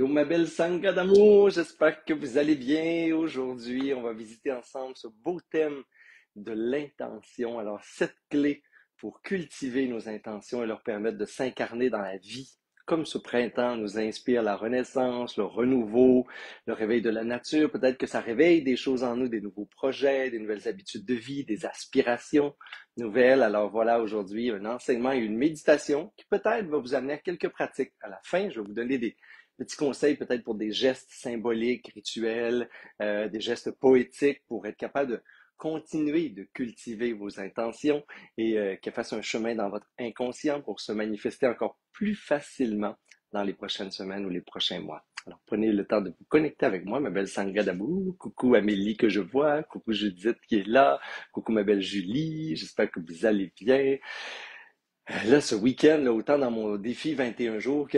ma belle Sangha d'amour, j'espère que vous allez bien. Aujourd'hui, on va visiter ensemble ce beau thème de l'intention. Alors, 7 clés pour cultiver nos intentions et leur permettre de s'incarner dans la vie. Comme ce printemps nous inspire la renaissance, le renouveau, le réveil de la nature, peut-être que ça réveille des choses en nous, des nouveaux projets, des nouvelles habitudes de vie, des aspirations nouvelles. Alors voilà, aujourd'hui, un enseignement et une méditation qui peut-être va vous amener à quelques pratiques. À la fin, je vais vous donner des petits conseils peut-être pour des gestes symboliques, rituels, des gestes poétiques pour être capable de continuer de cultiver vos intentions et qu'elles fassent un chemin dans votre inconscient pour se manifester encore plus facilement dans les prochaines semaines ou les prochains mois. Alors, prenez le temps de vous connecter avec moi, ma belle Sangha d'amour. Coucou Amélie que je vois. Coucou Judith qui est là. Coucou ma belle Julie. J'espère que vous allez bien. Là, ce week-end, là, autant dans mon défi 21 jours que,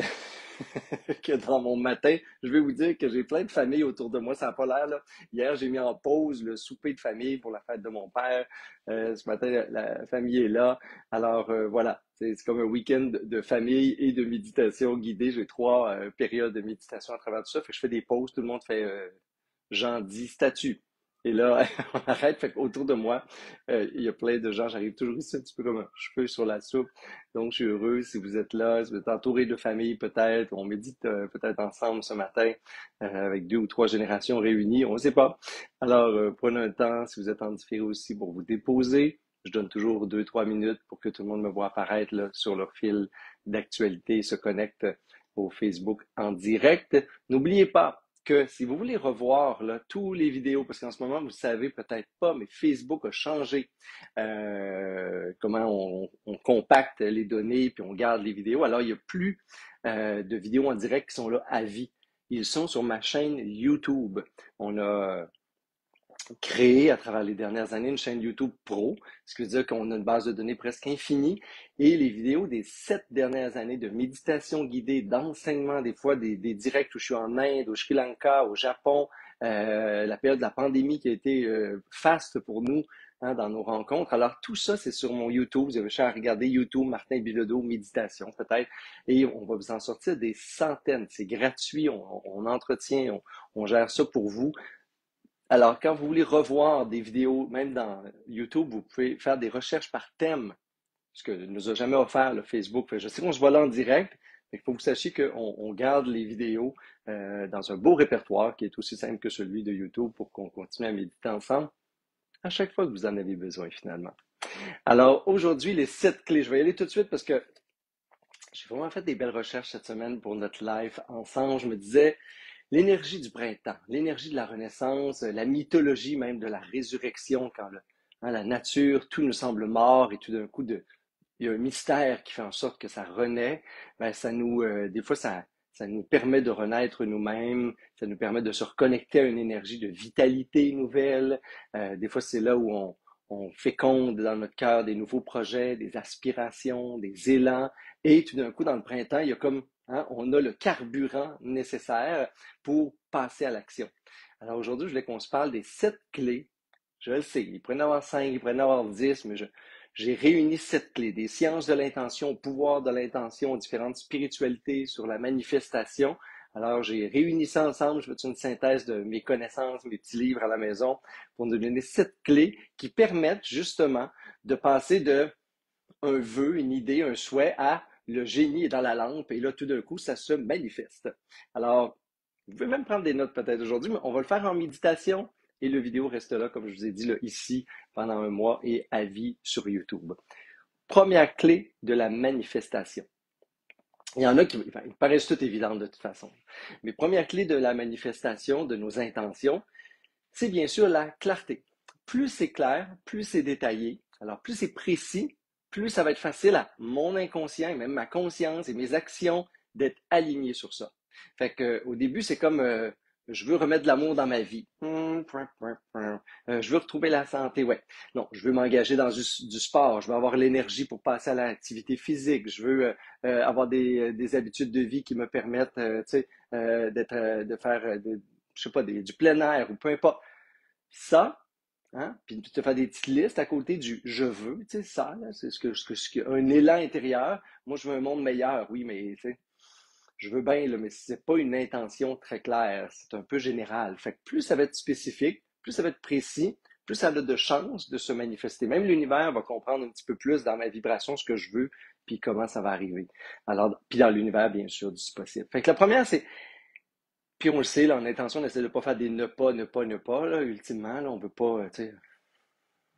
que dans mon matin, je vais vous dire que j'ai plein de familles autour de moi. Ça n'a pas l'air, là. Hier, j'ai mis en pause le souper de famille pour la fête de mon père. Ce matin, la famille est là. Alors, voilà. C'est comme un week-end de famille et de méditation guidée. J'ai 3 périodes de méditation à travers tout ça. Fait que je fais des pauses. Tout le monde fait j'en dis statut. Et là, on arrête. Fait autour de moi, il y a plein de gens. J'arrive toujours ici un petit peu comme un cheveu sur la soupe. Donc, je suis heureux si vous êtes là, si vous êtes entouré de famille peut-être. On médite peut-être ensemble ce matin avec 2 ou 3 générations réunies. On ne sait pas. Alors, prenez un temps si vous êtes en différé aussi pour vous déposer. Je donne toujours 2, 3 minutes pour que tout le monde me voit apparaître là, sur leur fil d'actualité et se connecte au Facebook en direct. N'oubliez pas que si vous voulez revoir là, tous les vidéos, parce qu'en ce moment, vous ne savez peut-être pas, mais Facebook a changé comment on compacte les données puis on garde les vidéos. Alors, il n'y a plus de vidéos en direct qui sont là à vie. Ils sont sur ma chaîne YouTube. On a créé à travers les dernières années une chaîne YouTube Pro, ce qui veut dire qu'on a une base de données presque infinie et les vidéos des 7 dernières années de méditation guidée, d'enseignement, des fois des directs où je suis en Inde, au Sri Lanka, au Japon, la période de la pandémie qui a été faste pour nous hein, dans nos rencontres. Alors tout ça, c'est sur mon YouTube. Vous avez cher à regarder YouTube, Martin Bilodeau, méditation peut-être, et on va vous en sortir des centaines. C'est gratuit, on entretient, on gère ça pour vous. Alors, quand vous voulez revoir des vidéos, même dans YouTube, vous pouvez faire des recherches par thème, ce que ne nous a jamais offert le Facebook. Je sais qu'on se voit là en direct, mais il faut que vous sachiez qu'on garde les vidéos dans un beau répertoire qui est aussi simple que celui de YouTube pour qu'on continue à méditer ensemble à chaque fois que vous en avez besoin finalement. Alors, aujourd'hui, les 7 clés. Je vais y aller tout de suite parce que j'ai vraiment fait des belles recherches cette semaine pour notre live ensemble. Je me disais, l'énergie du printemps, l'énergie de la renaissance, la mythologie même de la résurrection, quand hein, la nature, tout nous semble mort et tout d'un coup, il y a un mystère qui fait en sorte que ça renaît, ben, des fois, ça nous permet de renaître nous-mêmes, ça nous permet de se reconnecter à une énergie de vitalité nouvelle. Des fois, c'est là où on féconde dans notre cœur des nouveaux projets, des aspirations, des élans. Et tout d'un coup, dans le printemps, il y a comme, hein, on a le carburant nécessaire pour passer à l'action. Alors aujourd'hui, je voulais qu'on se parle des 7 clés. Je le sais, il pourrait y en avoir 5, il pourrait y en avoir 10, mais j'ai réuni 7 clés, des sciences de l'intention, au pouvoir de l'intention, différentes spiritualités sur la manifestation. Alors, j'ai réuni ça ensemble. Je fais une synthèse de mes connaissances, mes petits livres à la maison pour nous donner 7 clés qui permettent justement de passer de un vœu, une idée, un souhait à le génie est dans la lampe et là, tout d'un coup, ça se manifeste. Alors, vous pouvez même prendre des notes peut-être aujourd'hui, mais on va le faire en méditation et le vidéo reste là, comme je vous ai dit, là, ici, pendant un mois et à vie sur YouTube. Première clé de la manifestation. Il y en a qui ils paraissent toutes évidentes de toute façon. Mais première clé de la manifestation de nos intentions, c'est bien sûr la clarté. Plus c'est clair, plus c'est détaillé, alors plus c'est précis, plus ça va être facile à mon inconscient et même ma conscience et mes actions d'être alignés sur ça. Fait que au début, c'est comme je veux remettre de l'amour dans ma vie. Je veux retrouver la santé, ouais. Non, je veux m'engager dans du sport, je veux avoir l'énergie pour passer à l'activité physique, je veux avoir des habitudes de vie qui me permettent de faire je sais pas, du plein air ou peu importe. Ça, hein, puis te faire des petites listes à côté du je veux, tu sais, ça, là, c'est un élan intérieur. Moi, je veux un monde meilleur, oui, mais tu sais, je veux bien, là, mais c'est pas une intention très claire, c'est un peu général. Fait que plus ça va être spécifique, plus ça va être précis, plus ça a de chances de se manifester. Même l'univers va comprendre un petit peu plus dans ma vibration ce que je veux, puis comment ça va arriver. Alors, puis dans l'univers, bien sûr, du possible. Fait que la première, c'est, puis on le sait, là, en intention, on essaie de ne pas faire des ne pas, ne pas, ne pas, là, ultimement, là, on veut pas, tu sais,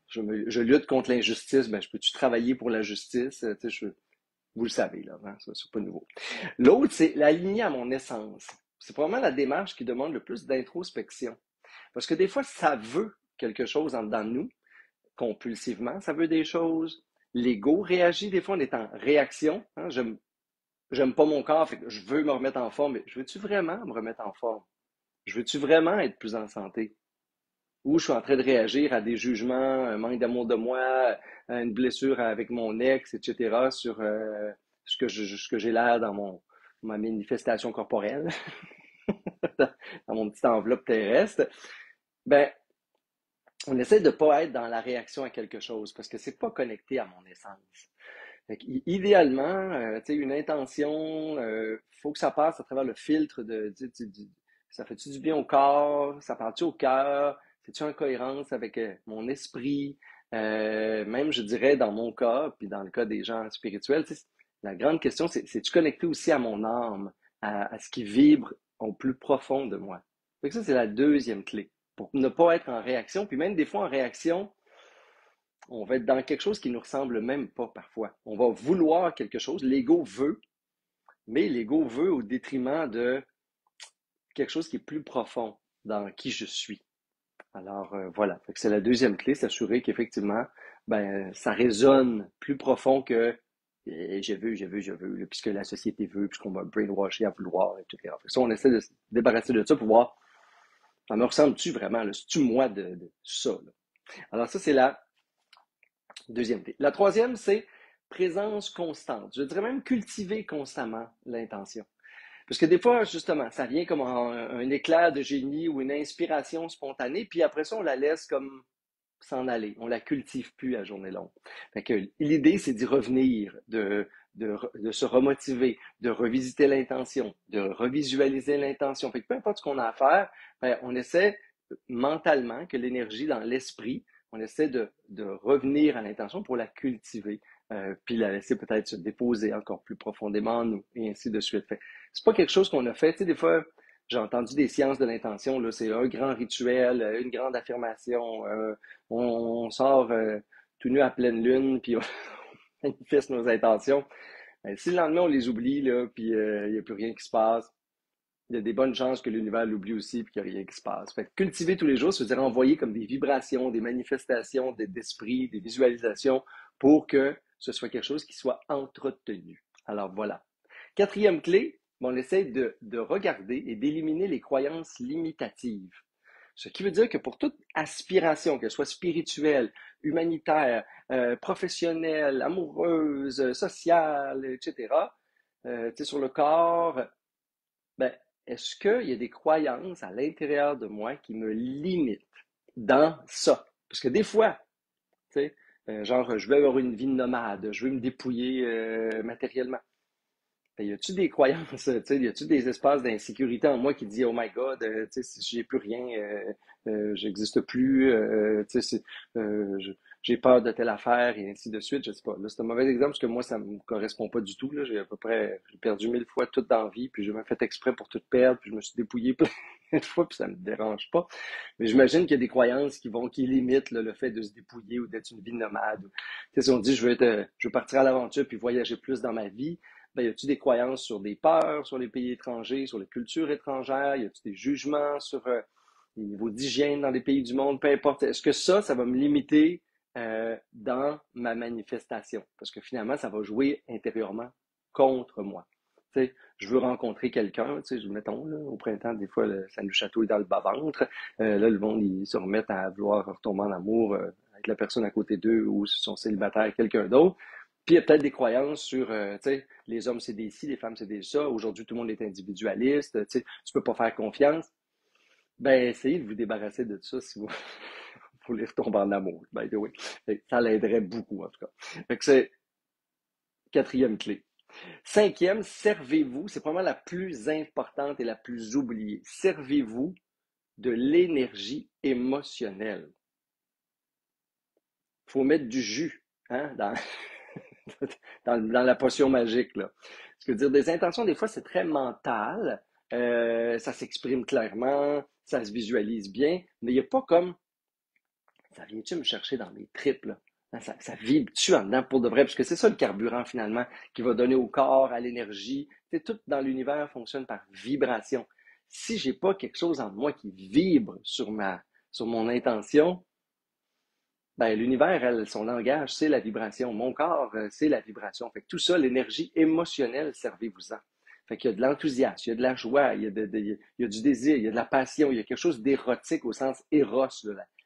je lutte contre l'injustice, ben, je peux-tu travailler pour la justice? Tu sais, vous le savez, là, hein, ça, c'est pas nouveau. L'autre, c'est l'aligner à mon essence. C'est probablement la démarche qui demande le plus d'introspection. Parce que des fois, ça veut quelque chose en dedans de nous, compulsivement, ça veut des choses. L'ego réagit, des fois, on est en réaction. Hein, j'aime pas mon corps, fait que je veux me remettre en forme. Mais je veux-tu vraiment me remettre en forme? Je veux-tu vraiment être plus en santé? Ou je suis en train de réagir à des jugements, un manque d'amour de moi, à une blessure avec mon ex, etc., sur ce que j'ai l'air dans ma manifestation corporelle, dans mon petite enveloppe terrestre. Ben, on essaie de ne pas être dans la réaction à quelque chose parce que c'est pas connecté à mon essence. Fait idéalement, une intention, faut que ça passe à travers le filtre ça fait-tu du bien au corps, ça parle-tu au cœur, c'est-tu en cohérence avec mon esprit, même je dirais dans mon cas, puis dans le cas des gens spirituels, la grande question, c'est-tu connecté aussi à mon âme, à ce qui vibre au plus profond de moi. Fait que ça, c'est la deuxième clé, pour ne pas être en réaction, puis même des fois en réaction, on va être dans quelque chose qui ne nous ressemble même pas parfois. On va vouloir quelque chose, l'ego veut, mais l'ego veut au détriment de quelque chose qui est plus profond dans qui je suis. Alors voilà, c'est la deuxième clé, s'assurer qu'effectivement, ça résonne plus profond que je veux, puisque la société veut, puisqu'on va brainwasher à vouloir, etc. Ça, on essaie de se débarrasser de ça pour voir, ça me ressemble-tu vraiment, c'est-tu moi de ça? Là? Alors ça, c'est la deuxième clé. La troisième, c'est présence constante. Je dirais même cultiver constamment l'intention. Parce que des fois, justement, ça vient comme un éclair de génie ou une inspiration spontanée, puis après ça, on la laisse comme s'en aller. On la cultive plus à journée longue. Fait que l'idée, c'est d'y revenir, de se remotiver, de revisiter l'intention, de revisualiser l'intention. Fait que peu importe ce qu'on a à faire, on essaie mentalement que l'énergie dans l'esprit, on essaie de revenir à l'intention pour la cultiver, puis la laisser peut-être se déposer encore plus profondément en nous, et ainsi de suite. Fait, c'est pas quelque chose qu'on a fait. Tu sais, des fois, j'ai entendu des sciences de l'intention, là, c'est un grand rituel, une grande affirmation. On sort tout nu à pleine lune, puis on manifeste nos intentions. Si le lendemain on les oublie, là, puis il n'y a plus rien qui se passe, il y a des bonnes chances que l'univers l'oublie aussi, puis qu'il n'y a rien qui se passe. Fait que cultiver tous les jours, ça veut dire envoyer comme des vibrations, des manifestations d'esprit, des visualisations, pour que ce soit quelque chose qui soit entretenu. Alors voilà. Quatrième clé, on essaie de regarder et d'éliminer les croyances limitatives. Ce qui veut dire que pour toute aspiration, qu'elle soit spirituelle, humanitaire, professionnelle, amoureuse, sociale, etc., sur le corps, ben, est-ce qu'il y a des croyances à l'intérieur de moi qui me limitent dans ça? Parce que des fois, tu sais, genre, je veux avoir une vie nomade, je veux me dépouiller matériellement. Ben, y a-tu des croyances, tu sais, y a-tu des espaces d'insécurité en moi qui dit, oh my God, tu sais, si j'ai plus rien, j'existe plus, tu sais, j'ai peur de telle affaire et ainsi de suite, je sais pas. Là, c'est un mauvais exemple parce que moi, ça me correspond pas du tout, là. J'ai perdu 1000 fois tout dans la vie, puis j'ai même fait exprès pour tout perdre, puis je me suis dépouillé plein de fois, puis ça me dérange pas. Mais j'imagine qu'il y a des croyances qui limitent là, le fait de se dépouiller ou d'être une vie nomade. Tu sais, si on dit, je veux partir à l'aventure puis voyager plus dans ma vie, ben, y a-t-il des croyances sur des peurs, sur les pays étrangers, sur les cultures étrangères? Y a-t-il des jugements sur les niveaux d'hygiène dans les pays du monde? Peu importe. Est-ce que ça va me limiter dans ma manifestation? Parce que finalement, ça va jouer intérieurement contre moi. Tu sais, je veux rencontrer quelqu'un, tu sais, mettons, là, au printemps, des fois, ça nous chatouille dans le bas-ventre. Là, le monde, ils se remettent à vouloir retomber en amour avec la personne à côté d'eux ou s'ils sont célibataires avec quelqu'un d'autre. Puis il y a peut-être des croyances sur, tu sais, les hommes c'est des ci, les femmes c'est des ça. Aujourd'hui, tout le monde est individualiste. Tu sais, tu peux pas faire confiance. Ben, essayez de vous débarrasser de ça si vous voulez retomber en amour. By the way. Ça l'aiderait beaucoup, en tout cas. Fait que c'est quatrième clé. Cinquième, servez-vous, c'est probablement la plus importante et la plus oubliée. Servez-vous de l'énergie émotionnelle. Il faut mettre du jus hein, dans la potion magique. Là. Ce que dire, des intentions, des fois, c'est très mental. Ça s'exprime clairement, ça se visualise bien, mais il n'y a pas comme ça vient-tu me chercher dans mes tripes, là? Hein, ça vibre-tu en dedans pour de vrai? Parce que c'est ça le carburant, finalement, qui va donner au corps, à l'énergie. Tout dans l'univers fonctionne par vibration. Si j'ai pas quelque chose en moi qui vibre sur mon intention, ben, l'univers, elle, son langage, c'est la vibration. Mon corps, c'est la vibration. Fait que tout ça, l'énergie émotionnelle, servez-vous-en. Fait qu'il y a de l'enthousiasme, il y a de la joie, il y a du désir, il y a de la passion, il y a quelque chose d'érotique au sens éros,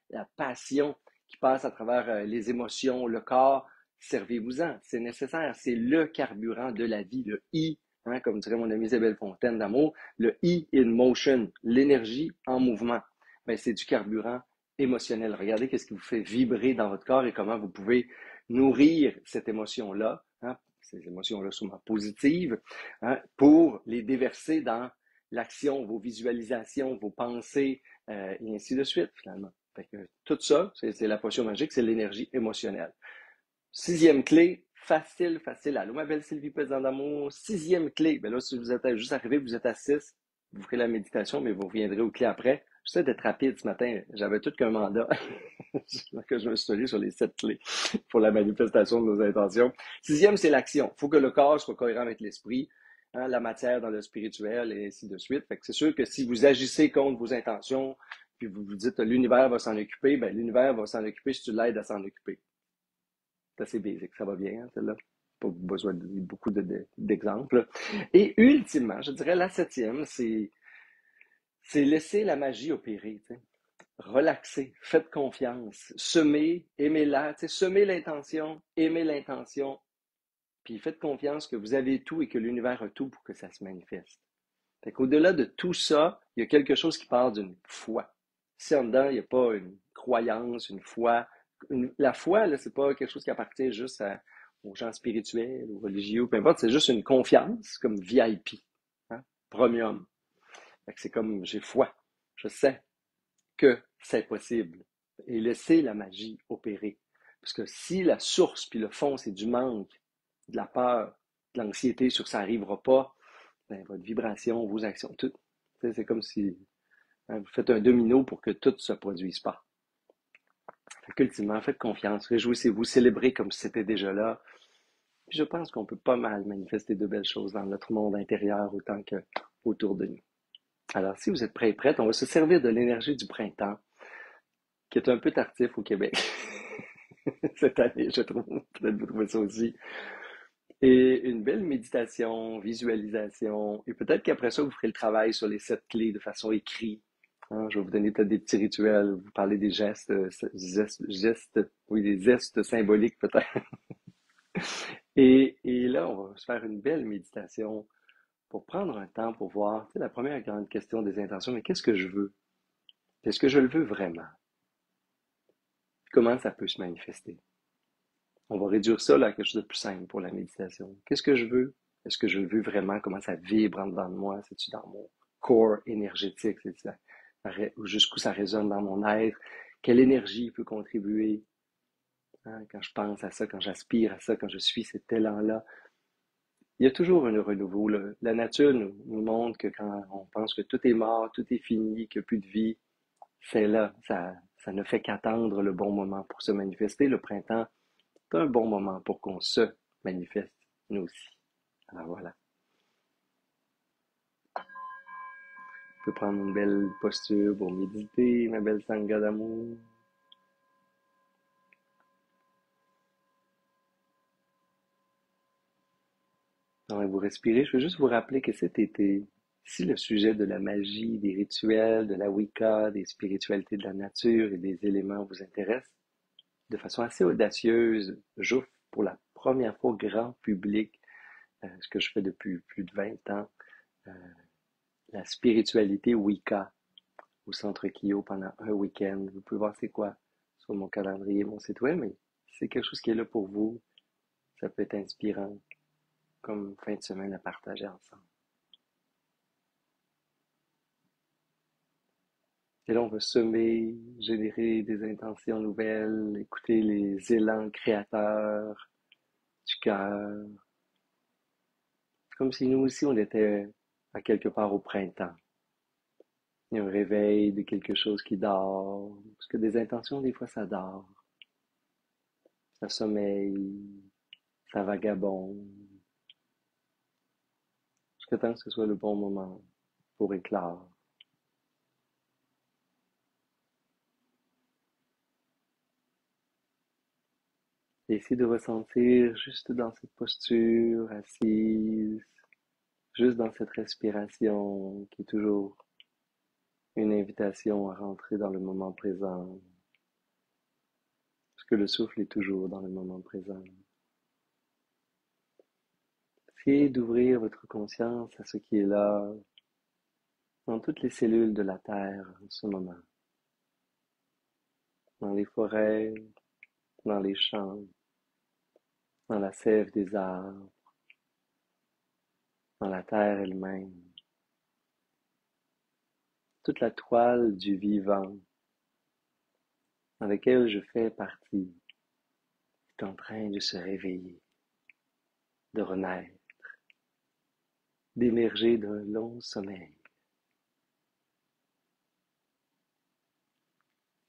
la passion qui passe à travers les émotions, le corps. Servez-vous-en, c'est nécessaire. C'est le carburant de la vie, le I, hein, comme dirait mon amie Isabelle Fontaine d'amour, le I in motion, l'énergie en mouvement. Ben, c'est du carburant émotionnel. Regardez qu'est-ce qui vous fait vibrer dans votre corps et comment vous pouvez nourrir cette émotion-là, hein, ces émotions-là souvent positives, hein, pour les déverser dans l'action, vos visualisations, vos pensées, et ainsi de suite, finalement. Fait que tout ça, c'est la potion magique, c'est l'énergie émotionnelle. Sixième clé, facile, facile. Allô, ma belle Sylvie Pesant d'amour. Sixième clé. Ben là, si vous êtes juste arrivé, vous êtes à 6, vous ferez la méditation, mais vous reviendrez aux clés après. J'essaie d'être rapide ce matin. J'avais tout qu'un mandat que je me suis donné sur les 7 clés pour la manifestation de nos intentions. Sixième, c'est l'action. Il faut que le corps soit cohérent avec l'esprit, hein, la matière dans le spirituel et ainsi de suite. Fait que c'est sûr que si vous agissez contre vos intentions, puis vous vous dites l'univers va s'en occuper, ben l'univers va s'en occuper si tu l'aides à s'en occuper. C'est assez basique, ça va bien, hein, celle-là. Pas besoin de beaucoup d'exemples. Et ultimement, je dirais la septième, c'est laisser la magie opérer. T'sais. Relaxer, faites confiance, semez, aimez-la, semez l'intention, aimez l'intention, puis faites confiance que vous avez tout et que l'univers a tout pour que ça se manifeste. Fait qu'au-delà de tout ça, il y a quelque chose qui part d'une foi. Si en dedans, il n'y a pas une croyance, une foi, la foi, là, c'est pas quelque chose qui appartient juste aux gens spirituels, aux religieux, peu importe, c'est juste une confiance comme VIP, hein, premium. Fait que c'est comme j'ai foi, je sais que c'est possible et laisser la magie opérer. Parce que si la source puis le fond, c'est du manque, de la peur, de l'anxiété sur ça n'arrivera pas, ben, votre vibration, vos actions, tout. C'est comme si hein, vous faites un domino pour que tout ne se produise pas. Fait qu'ultimement, faites confiance, réjouissez-vous, célébrez comme si c'était déjà là. Puis je pense qu'on peut pas mal manifester de belles choses dans notre monde intérieur autant que autour de nous. Alors, si vous êtes prêts et prêtes, on va se servir de l'énergie du printemps, qui est un peu tardif au Québec cette année, je trouve. Peut-être vous trouvez ça aussi. Et une belle méditation, visualisation, et peut-être qu'après ça, vous ferez le travail sur les 7 clés de façon écrite. Hein, je vais vous donner peut-être des petits rituels, vous parler des oui, des gestes symboliques peut-être. Et là, on va se faire une belle méditation pour prendre un temps pour voir, tu sais, la première grande question des intentions, mais qu'est-ce que je veux? Est-ce que je le veux vraiment? Comment ça peut se manifester? On va réduire ça là, à quelque chose de plus simple pour la méditation. Qu'est-ce que je veux? Est-ce que je le veux vraiment? Comment ça vibre en dedans de moi? C'est-tu dans mon corps énergétique? Jusqu'où ça résonne dans mon être? Quelle énergie peut contribuer hein, quand je pense à ça, quand j'aspire à ça, quand je suis cet élan-là? Il y a toujours un renouveau. Là. La nature nous montre que quand on pense que tout est mort, tout est fini, qu'il n'y a plus de vie, c'est là. Ça ne fait qu'attendre le bon moment pour se manifester. Le printemps, c'est un bon moment pour qu'on se manifeste, nous aussi. Alors voilà. On peut prendre une belle posture pour méditer, ma belle sangha d'amour. Alors, vous respirez. Je veux juste vous rappeler que cet été, si le sujet de la magie, des rituels, de la Wicca, des spiritualités de la nature et des éléments vous intéresse, de façon assez audacieuse, j'offre pour la première fois au grand public, ce que je fais depuis plus de 20 ans, euh, la spiritualité Wicca au Centre Kyo pendant un week-end. Vous pouvez voir c'est quoi sur mon calendrier, mon site web, mais si c'est quelque chose qui est là pour vous, ça peut être inspirant. comme fin de semaine à partager ensemble. Et là, on va semer, générer des intentions nouvelles, écouter les élans créateurs du cœur, comme si nous aussi on était à quelque part au printemps. Il y a un réveil de quelque chose qui dort, parce que des intentions, des fois, ça dort, ça sommeille, ça vagabonde, jusqu'à temps que ce soit le bon moment pour éclore. Et essayer de ressentir juste dans cette posture assise, juste dans cette respiration qui est toujours une invitation à rentrer dans le moment présent, parce que le souffle est toujours dans le moment présent. Essayez d'ouvrir votre conscience à ce qui est là, dans toutes les cellules de la Terre en ce moment, dans les forêts, dans les champs, dans la sève des arbres, dans la Terre elle-même, toute la toile du vivant dans laquelle je fais partie est en train de se réveiller, de renaître, d'émerger d'un long sommeil.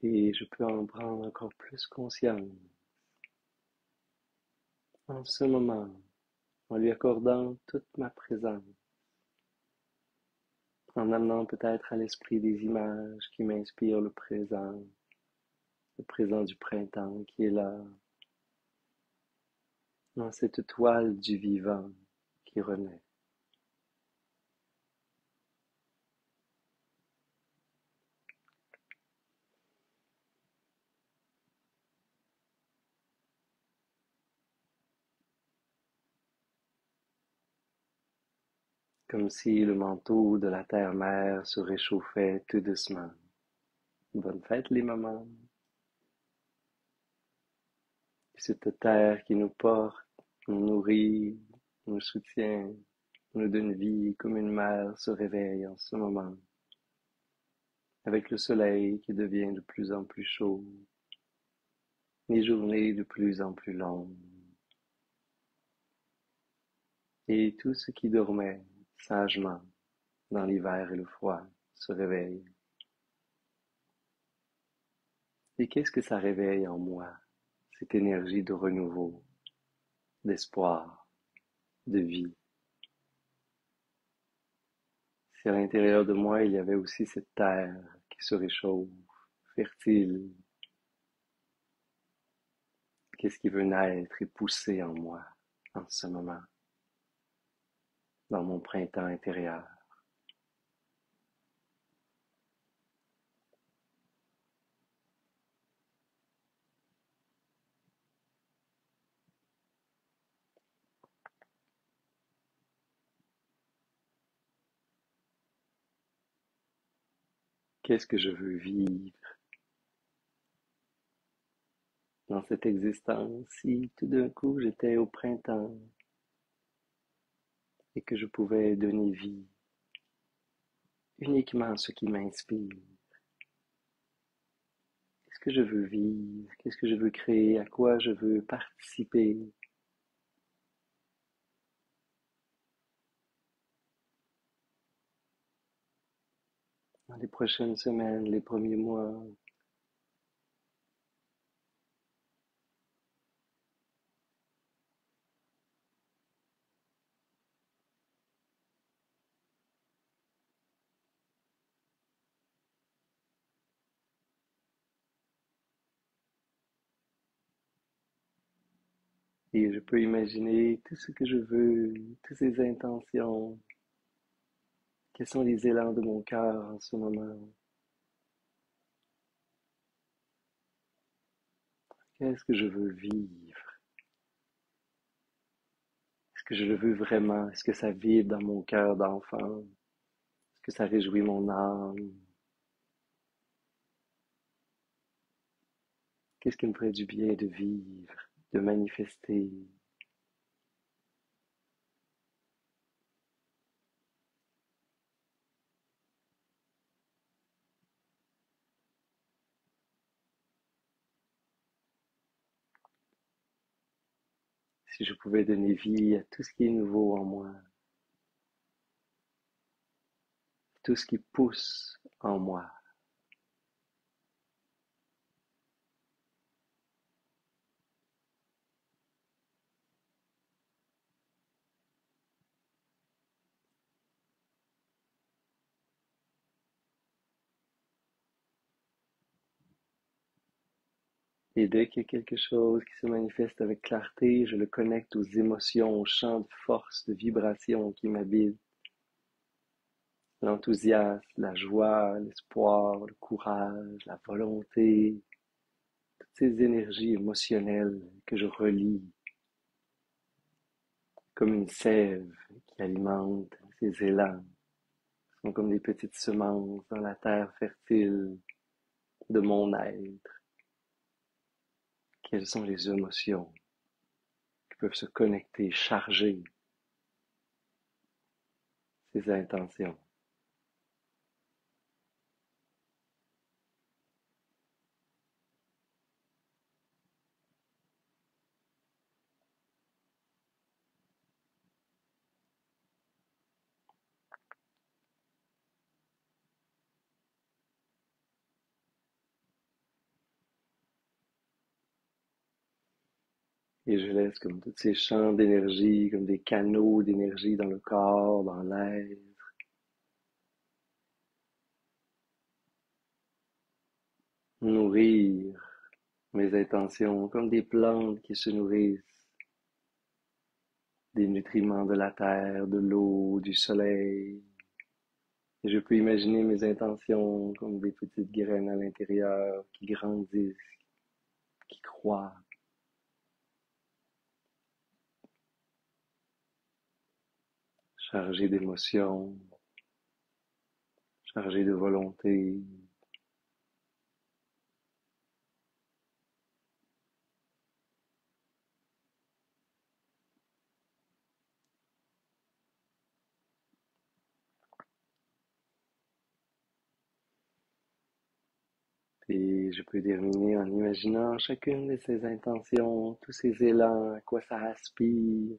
Et je peux en prendre encore plus conscience en ce moment, en lui accordant toute ma présence, en amenant peut-être à l'esprit des images qui m'inspirent le présent du printemps qui est là, dans cette toile du vivant qui renaît. Comme si le manteau de la terre-mère se réchauffait tout doucement. Bonne fête les mamans. Cette terre qui nous porte, nous nourrit, nous soutient, nous donne vie comme une mère se réveille en ce moment, avec le soleil qui devient de plus en plus chaud, les journées de plus en plus longues, et tout ce qui dormait sagement dans l'hiver et le froid se réveille. Et qu'est-ce que ça réveille en moi, cette énergie de renouveau, d'espoir, de vie? Si à l'intérieur de moi il y avait aussi cette terre qui se réchauffe, fertile, qu'est-ce qui veut naître et pousser en moi en ce moment, dans mon printemps intérieur? Qu'est-ce que je veux vivre dans cette existence si tout d'un coup j'étais au printemps et que je pouvais donner vie uniquement à ce qui m'inspire? Qu'est-ce que je veux vivre? Qu'est-ce que je veux créer? À quoi je veux participer dans les prochaines semaines, les premiers mois? Et je peux imaginer tout ce que je veux, toutes ces intentions. Quels sont les élans de mon cœur en ce moment? Qu'est-ce que je veux vivre? Est-ce que je le veux vraiment? Est-ce que ça vibre dans mon cœur d'enfant? Est-ce que ça réjouit mon âme? Qu'est-ce qui me ferait du bien de vivre, de manifester? si je pouvais donner vie à tout ce qui est nouveau en moi, tout ce qui pousse en moi. Et dès qu'il y a quelque chose qui se manifeste avec clarté, je le connecte aux émotions, aux champs de force, de vibration qui m'habitent. L'enthousiasme, la joie, l'espoir, le courage, la volonté, toutes ces énergies émotionnelles que je relie comme une sève qui alimente ces élans. Ce sont comme des petites semences dans la terre fertile de mon être. Quelles sont les émotions qui peuvent se connecter, charger ces intentions? Et je laisse comme tous ces champs d'énergie, comme des canaux d'énergie dans le corps, dans l'air, nourrir mes intentions comme des plantes qui se nourrissent des nutriments de la terre, de l'eau, du soleil. Et je peux imaginer mes intentions comme des petites graines à l'intérieur qui grandissent, qui croient, chargées d'émotions, chargées de volonté. Et je peux terminer en imaginant chacune de ces intentions, tous ces élans, à quoi ça aspire.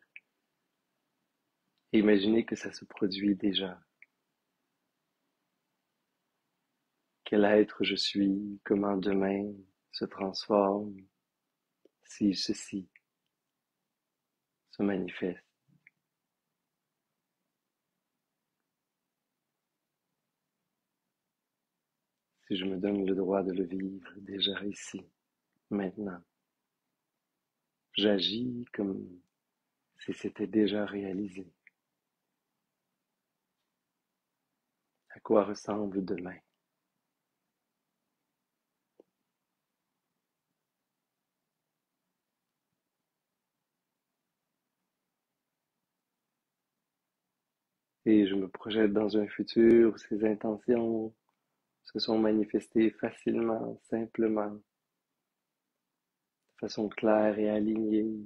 Et imaginer que ça se produit déjà. Quel être je suis, comment demain se transforme si ceci se manifeste. Si je me donne le droit de le vivre déjà ici, maintenant. J'agis comme si c'était déjà réalisé. À quoi ressemble demain? Et je me projette dans un futur où ces intentions se sont manifestées facilement, simplement, de façon claire et alignée.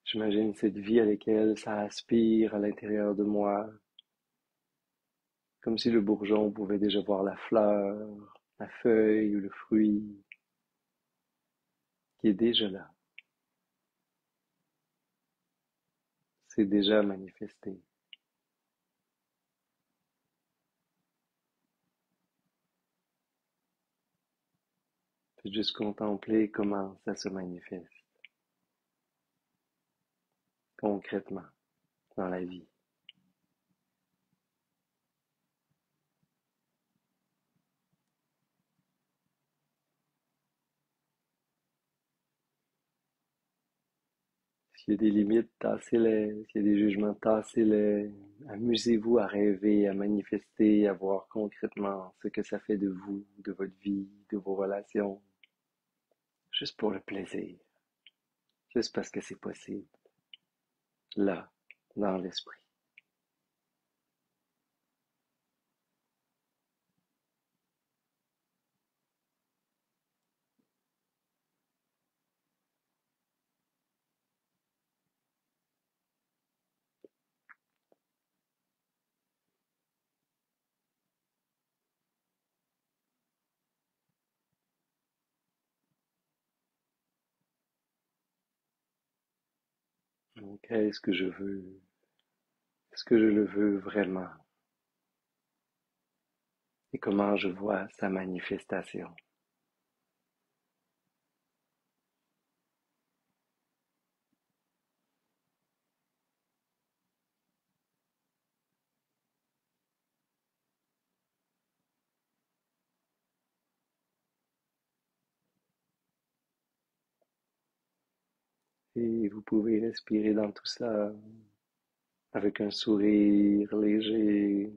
J'imagine cette vie à laquelle ça aspire à l'intérieur de moi, comme si le bourgeon pouvait déjà voir la fleur, la feuille ou le fruit qui est déjà là. C'est déjà manifesté. Faites juste contempler comment ça se manifeste concrètement dans la vie. S'il y a des limites, tassez-les. S'il y a des jugements, tassez-les. Amusez-vous à rêver, à manifester, à voir concrètement ce que ça fait de vous, de votre vie, de vos relations, juste pour le plaisir, juste parce que c'est possible, là, dans l'esprit. Qu'est-ce que je veux? Est-ce que je le veux vraiment? Et comment je vois sa manifestation? Et vous pouvez respirer dans tout ça avec un sourire léger,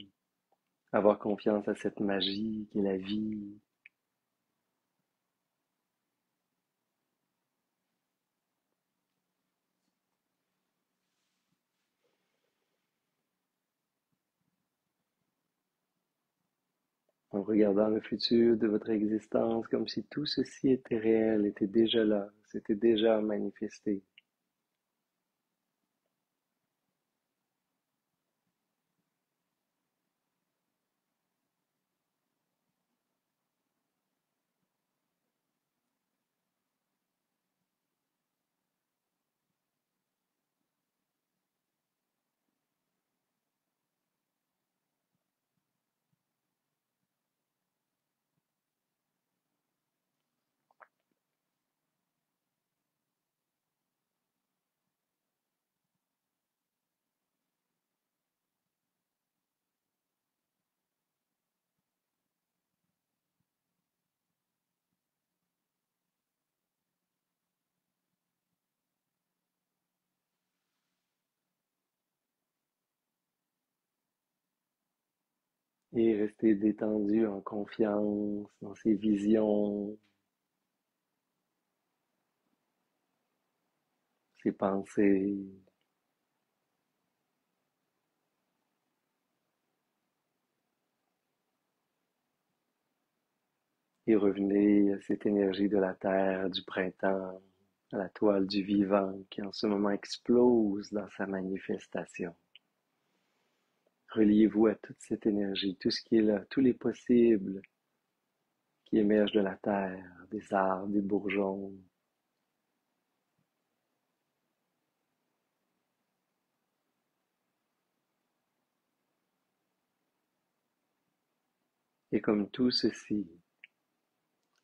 avoir confiance à cette magie qui est la vie. En regardant le futur de votre existence comme si tout ceci était réel, était déjà là, s'était déjà manifesté. Et rester détendu en confiance dans ses visions, ses pensées, et revenez à cette énergie de la terre, du printemps, à la toile du vivant qui en ce moment explose dans sa manifestation. Reliez-vous à toute cette énergie, tout ce qui est là, tous les possibles qui émergent de la terre, des arbres, des bourgeons. Et comme tout ceci,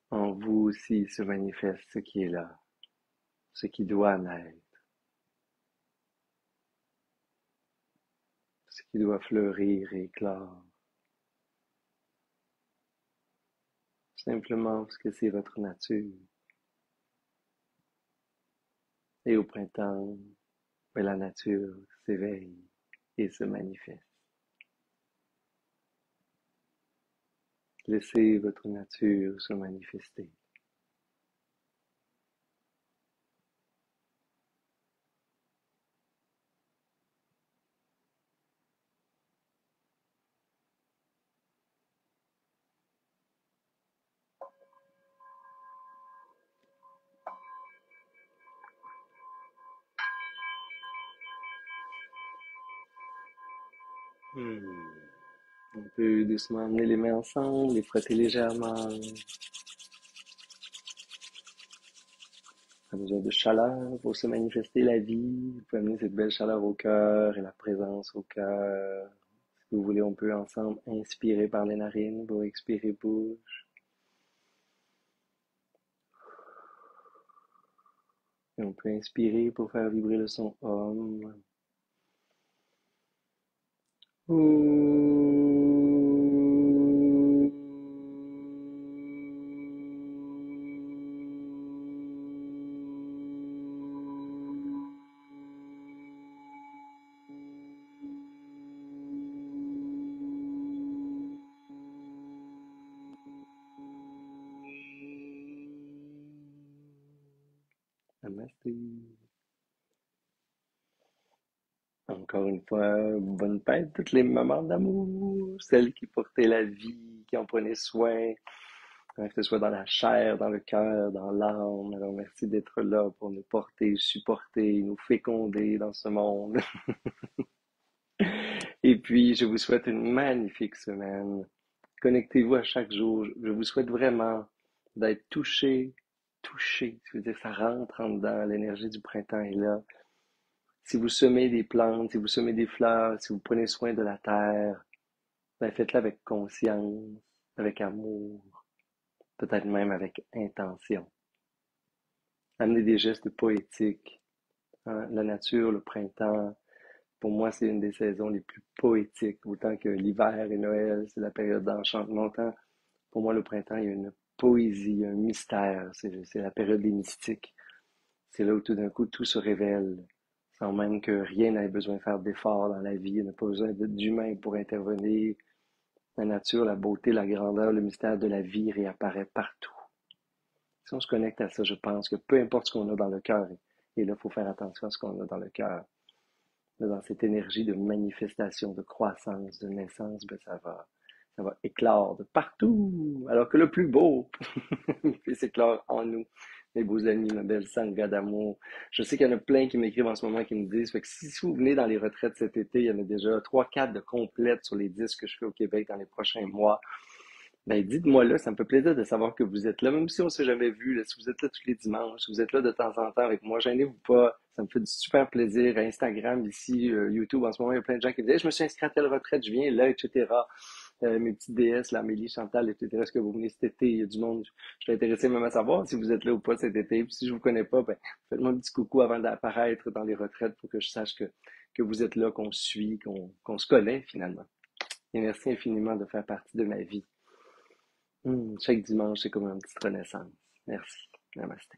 en vous aussi se manifeste ce qui est là, ce qui doit naître, ce qui doit fleurir et éclore, simplement parce que c'est votre nature. Et au printemps, mais la nature s'éveille et se manifeste. Laissez votre nature se manifester. On peut doucement amener les mains ensemble, les frotter légèrement. Pas besoin de chaleur pour se manifester la vie. Vous pouvez amener cette belle chaleur au cœur et la présence au cœur. Si vous voulez, on peut ensemble inspirer par les narines pour expirer bouche. Et on peut inspirer pour faire vibrer le son Om. Namasté. Encore une fois, bonne fête toutes les mamans d'amour, celles qui portaient la vie, qui en prenaient soin, que ce soit dans la chair, dans le cœur, dans l'âme. Alors merci d'être là pour nous porter, supporter, nous féconder dans ce monde. Et puis, je vous souhaite une magnifique semaine. Connectez-vous à chaque jour. Je vous souhaite vraiment d'être touché, touché. Je veux dire, ça rentre en dedans. L'énergie du printemps est là. Si vous semez des plantes, si vous semez des fleurs, si vous prenez soin de la terre, ben faites-le avec conscience, avec amour, peut-être même avec intention. Amenez des gestes poétiques, hein. La nature, le printemps, pour moi, c'est une des saisons les plus poétiques, autant que l'hiver et Noël, c'est la période d'enchantement. Autant, pour moi, le printemps, il y a une poésie, un mystère, c'est la période des mystiques. C'est là où tout d'un coup, tout se révèle, sans même que rien n'ait besoin de faire d'efforts dans la vie, on n'a pas besoin d'humain pour intervenir. La nature, la beauté, la grandeur, le mystère de la vie réapparaît partout. Si on se connecte à ça, je pense que peu importe ce qu'on a dans le cœur, et là, il faut faire attention à ce qu'on a dans le cœur, dans cette énergie de manifestation, de croissance, de naissance, ben ça va éclore de partout. Alors que le plus beau, il s'éclore en nous. Mes beaux amis, ma belle sangha d'amour. Je sais qu'il y en a plein qui m'écrivent en ce moment qui me disent, fait que si vous venez dans les retraites cet été, il y en a déjà 3, 4 de complètes sur les 10 que je fais au Québec dans les prochains mois. Ben, dites-moi là, ça me fait plaisir de savoir que vous êtes là, même si on s'est jamais vu, là, si vous êtes là tous les dimanches, si vous êtes là de temps en temps avec moi, gênez-vous pas, ça me fait du super plaisir. Instagram, ici, YouTube, en ce moment, il y a plein de gens qui me disent, hey, je me suis inscrit à telle retraite, je viens là, etc. Mes petites déesses, là, Amélie, Chantal, etc. Est-ce que vous venez cet été? Il y a du monde. Je suis intéressé même à savoir si vous êtes là ou pas cet été. Puis si je vous connais pas, ben, faites-moi un petit coucou avant d'apparaître dans les retraites pour que je sache que vous êtes là, qu'on suit, qu'on se connaît finalement. Et merci infiniment de faire partie de ma vie. Chaque dimanche, c'est comme une petite renaissance. Merci. Namaste.